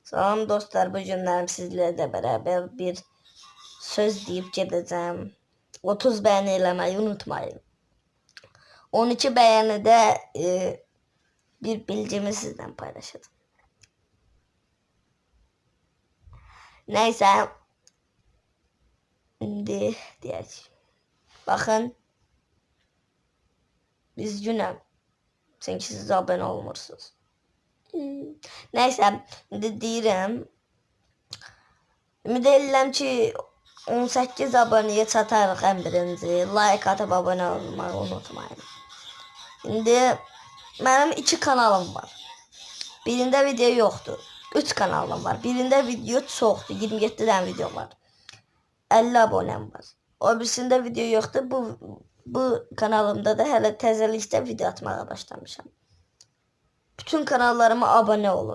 Salam dostlar, bu günlərim sizlərlə beraber bir söz deyip gedəcəm. 30 beğeni eləməyi unutmayın. 12 beğenide bir bilgimi sizden paylaşacağım. Neyse. Şimdi deyək. Bakın. Biz günəm. Çünki siz abone olmursunuz. Neyse. Şimdi deyirəm. Ümid edirəm ki 18 aboneye çatarıq ən birinci. Like atıp abone olmağı unutmayın. Şimdi benim 2 kanalım var. Birinde video yoktu. 3 kanalım var. Birinde video çoxdur. 27 tane video var. 50 abonem var. O birisinde video yoktu. Bu kanalımda da hələ təzəlikdə video atmağa başlamışam. Bütün kanallarıma abone olun.